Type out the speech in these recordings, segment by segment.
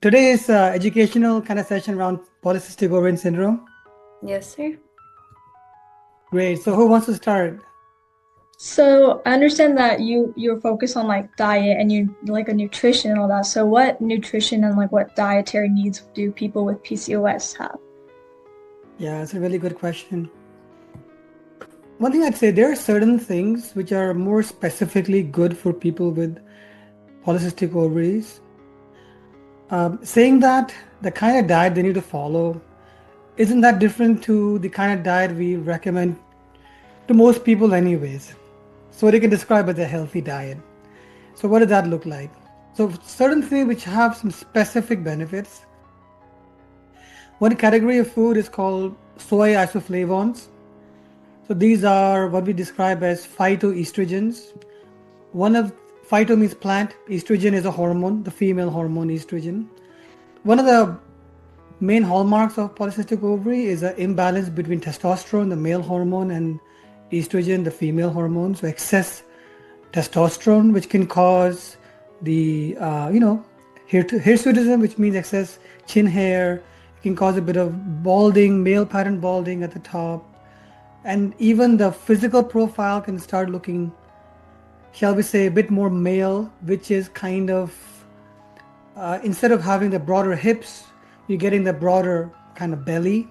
Today is educational kind of session around polycystic ovarian syndrome. Yes, sir. Great. So who wants to start? So I understand that you're focused on like diet and you like a nutrition and all that. So what nutrition and like what dietary needs do people with PCOS have? Yeah, it's a really good question. One thing I'd say, there are certain things which are more specifically good for people with polycystic ovaries. Saying that, the kind of diet they need to follow isn't that different to the kind of diet we recommend to most people anyways. So they can describe as a healthy diet. So what does that look like? So certain things which have some specific benefits. One category of food is called soy isoflavones. So these are what we describe as phytoestrogens. One of Phyto means plant, estrogen is a hormone, the female hormone estrogen. One of the main hallmarks of polycystic ovary is an imbalance between testosterone, the male hormone, and estrogen, the female hormone. So excess testosterone, which can cause the hirsutism, which means excess chin hair. It can cause a bit of balding, male pattern balding at the top, and even the physical profile can start looking, shall we say, a bit more male, which is kind of instead of having the broader hips, you're getting the broader kind of belly.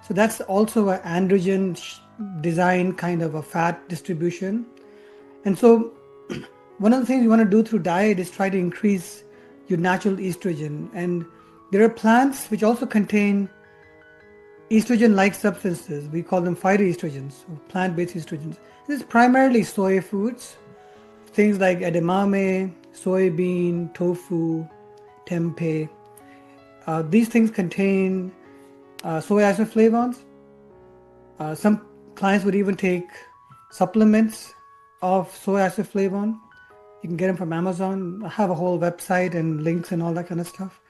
So that's also an androgen design kind of a fat distribution. And so one of the things you want to do through diet is try to increase your natural estrogen. And there are plants which also contain estrogen-like substances. We call them phytoestrogens, or plant-based estrogens. This is primarily soy foods, things like edamame, soybean, tofu, tempeh. These things contain soy isoflavones. Some clients would even take supplements of soy isoflavone. You can get them from Amazon. I have a whole website and links and all that kind of stuff.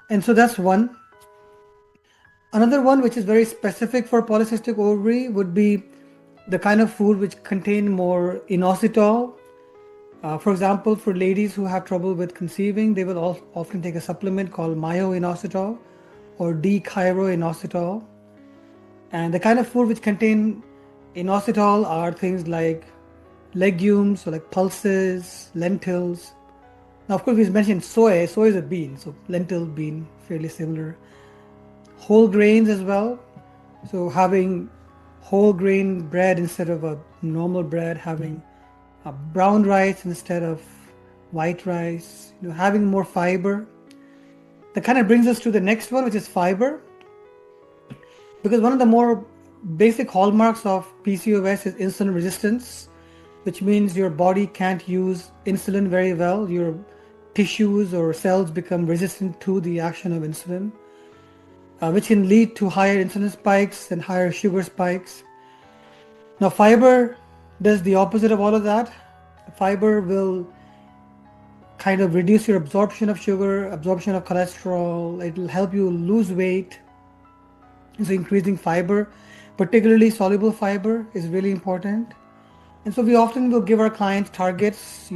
And so that's one. Another one which is very specific for polycystic ovary would be the kind of food which contain more inositol. For example, for ladies who have trouble with conceiving, they will often take a supplement called myo-inositol or D-chiro-inositol. And the kind of food which contain inositol are things like legumes, so like pulses, lentils. Now, of course, we mentioned soy. Soy is a bean, so lentil, bean, fairly similar. Whole grains as well. So having whole grain bread instead of a normal bread, having brown rice instead of white rice, having more fiber. That kind of brings us to the next one, which is fiber. Because one of the more basic hallmarks of PCOS is insulin resistance, which means your body can't use insulin very well. Your tissues or cells become resistant to the action of insulin, which can lead to higher insulin spikes and higher sugar spikes. Now, fiber does the opposite of all of that. Fiber will kind of reduce your absorption of sugar, absorption of cholesterol. It will help you lose weight. So increasing fiber, particularly soluble fiber, is really important. And so we often will give our clients targets,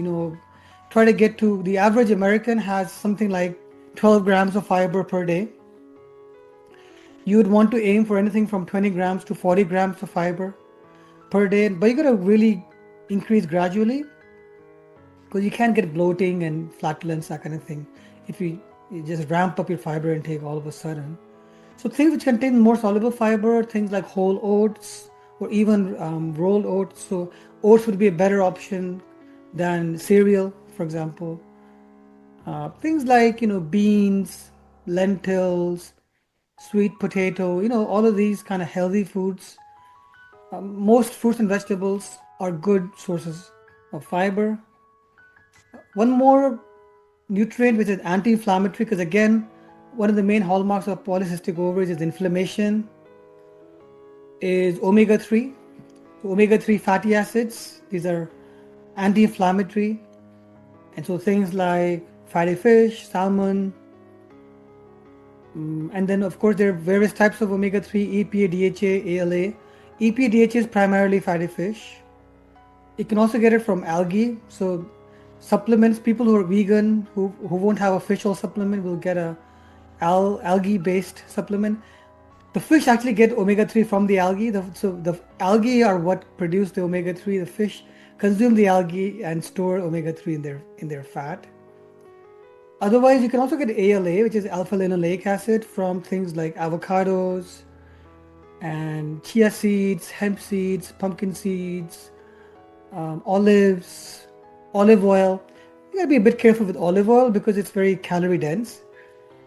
try to get to, the average American has something like 12 grams of fiber per day. You would want to aim for anything from 20 grams to 40 grams of fiber per day, but you got to really increase gradually because you can't get bloating and flatulence, that kind of thing, if you just ramp up your fiber intake all of a sudden. So things which contain more soluble fiber, things like whole oats or even rolled oats. So oats would be a better option than cereal, for example. Things like, beans, lentils, sweet potato, all of these kind of healthy foods. Most fruits and vegetables are good sources of fiber. One more nutrient which is anti-inflammatory, because again, one of the main hallmarks of polycystic ovaries is inflammation, is omega-3. So omega-3 fatty acids, these are anti-inflammatory. And so things like fatty fish, salmon, and then of course there are various types of omega-3, EPA, DHA, ALA. EPA, DHA is primarily fatty fish. You can also get it from algae. So Supplements, people who are vegan, who won't have a fish oil supplement, will get a algae based supplement. The fish actually get omega-3 from the algae. So the algae are what produce the omega-3. The fish consume the algae and store omega-3 in their fat. Otherwise, you can also get ALA, which is alpha linoleic acid, from things like avocados and chia seeds, hemp seeds, pumpkin seeds, olives, olive oil. You gotta be a bit careful with olive oil because it's very calorie dense.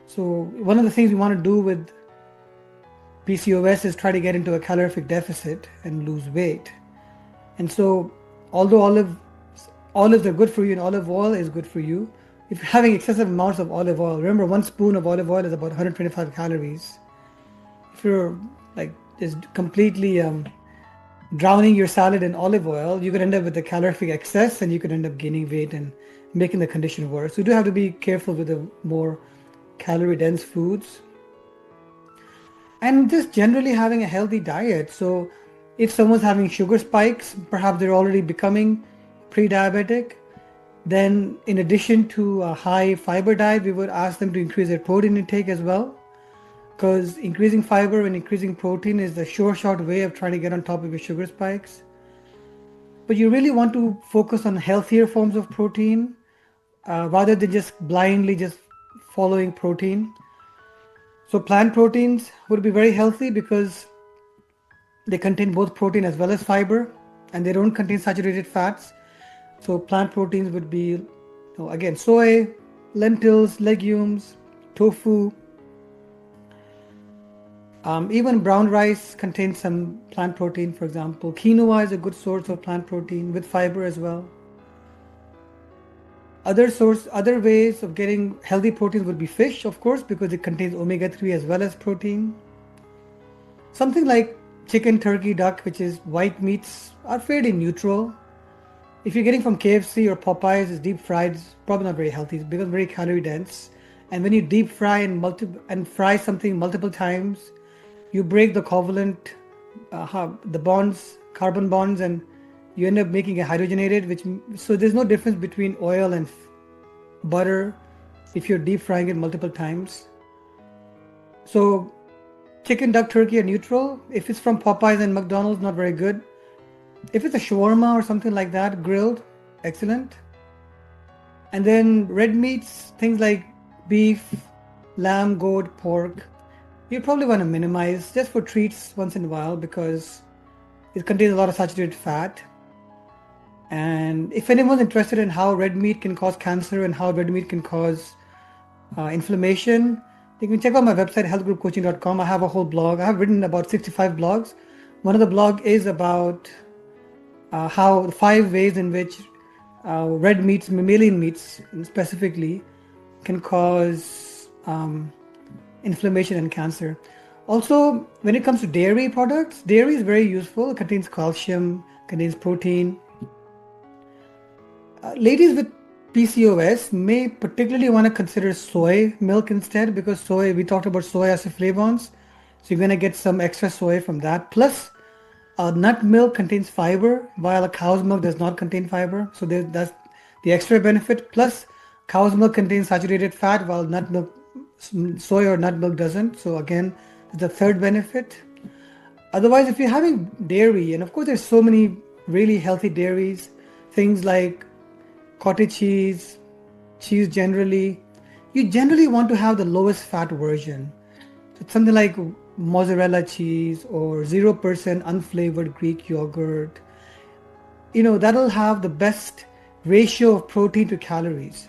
So one of the things we want to do with PCOS is try to get into a calorific deficit and lose weight. And so although olives are good for you and olive oil is good for you, if you're having excessive amounts of olive oil, remember 1 spoon of olive oil is about 125 calories. If you're like just completely drowning your salad in olive oil, you could end up with a calorific excess and you could end up gaining weight and making the condition worse. So you do have to be careful with the more calorie dense foods. And just generally having a healthy diet. So if someone's having sugar spikes, perhaps they're already becoming pre-diabetic, then in addition to a high fiber diet, we would ask them to increase their protein intake as well, because increasing fiber and increasing protein is the sure shot way of trying to get on top of your sugar spikes. But you really want to focus on healthier forms of protein rather than just blindly just following protein. So plant proteins would be very healthy because they contain both protein as well as fiber, and they don't contain saturated fats. So plant proteins would be, again, soy, lentils, legumes, tofu. Even brown rice contains some plant protein, for example. Quinoa is a good source of plant protein with fiber as well. Other ways of getting healthy proteins would be fish, of course, because it contains omega-3 as well as protein. Something like chicken, turkey, duck, which is white meats, are fairly neutral. If you're getting from KFC or Popeyes, it's deep fried, it's probably not very healthy. It becomes very calorie dense. And when you deep fry and fry something multiple times, you break the covalent, carbon bonds, and you end up making it hydrogenated, so there's no difference between oil and butter if you're deep frying it multiple times. So chicken, duck, turkey are neutral. If it's from Popeyes and McDonald's, not very good. If it's a shawarma or something like that, grilled, excellent. And then red meats, things like beef, lamb, goat, pork, you probably want to minimize just for treats once in a while because it contains a lot of saturated fat. And if anyone's interested in how red meat can cause cancer and how red meat can cause inflammation, you can check out my website, healthgroupcoaching.com. I have a whole blog. I have written about 65 blogs. One of the blog is about how 5 ways in which red meats, mammalian meats specifically, can cause inflammation and cancer. Also, when it comes to dairy products, dairy is very useful. It contains calcium, contains protein. Ladies with PCOS may particularly want to consider soy milk instead, because we talked about soy isoflavones, so you're going to get some extra soy from that. Plus, nut milk contains fiber, while a cow's milk does not contain fiber, so that's the extra benefit. Plus, cow's milk contains saturated fat, while soy or nut milk doesn't, so again, the third benefit. Otherwise, if you're having dairy, and of course there's so many really healthy dairies, things like cottage cheese generally, you generally want to have the lowest fat version. So it's something like mozzarella cheese or 0% unflavored Greek yogurt. That'll have the best ratio of protein to calories.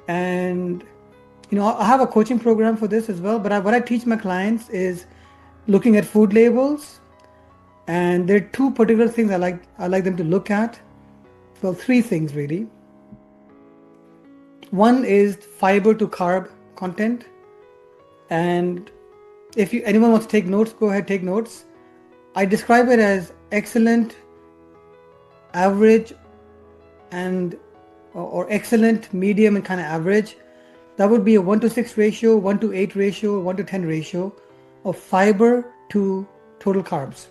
And I have a coaching program for this as well, but what I teach my clients is looking at food labels, and there are 2 particular things I like them to look at. Well, 3 things really. One is fiber to carb content, and if anyone wants to take notes, go ahead, take notes. I describe it as excellent, average, or excellent, medium, and kind of average. That would be a 1:6 ratio, 1:8 ratio, 1:10 ratio of fiber to total carbs.